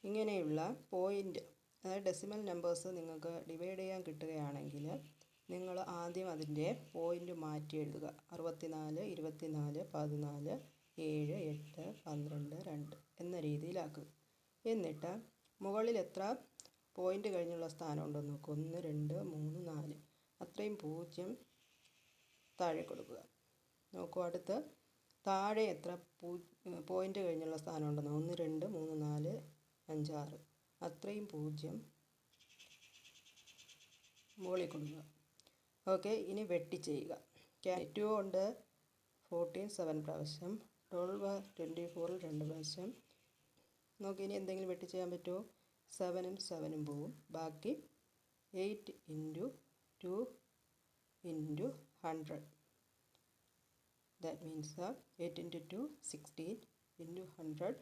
ഇങ്ങനെയുള്ള പോയിൻ്റ്, അതായത് decimal numbers നിങ്ങൾക്ക് ഡിവൈഡ് ചെയ്യാൻ കിട്ടുകയാണെങ്കിൽ നിങ്ങൾ ആദ്യം അതിൻ്റെ പോയിൻ്റ് മാറ്റി എഴുതുക. 64, 24, 14, 7, 8, 12, 2 എന്ന രീതിയിലാക്കുക. എന്നിട്ട് മുകളിൽ എത്ര പോയിൻ്റ് കഴിഞ്ഞുള്ള സ്ഥാനം ഉണ്ടെന്ന് നോക്കുക. 1, 2, 3, 4 അത്രയും 0 താഴെ കൊടുക്കുക. നോക്കൂ, അടുത്ത് താഴെ എത്ര പോയിൻ്റ് കഴിഞ്ഞുള്ള സ്ഥാനം ഉണ്ടെന്ന് 1, 2, 3, 4, 5, 6 അത്രയും 0 മുകളിൽ കൊടുക്കുക. ഓക്കെ, ഇനി വെട്ടി ചെയ്യുക. 2 കൊണ്ട് 14 7 പ്രാവശ്യം, 12 24 2 പ്രാവശ്യം. നോക്കി, ഇനി എന്തെങ്കിലും വെട്ടി ചെയ്യാൻ പറ്റുമോ? 7ഉം 7ഉം പോവും. ബാക്കി 8 × 2 × 100. That means 8 × 2 16 × 100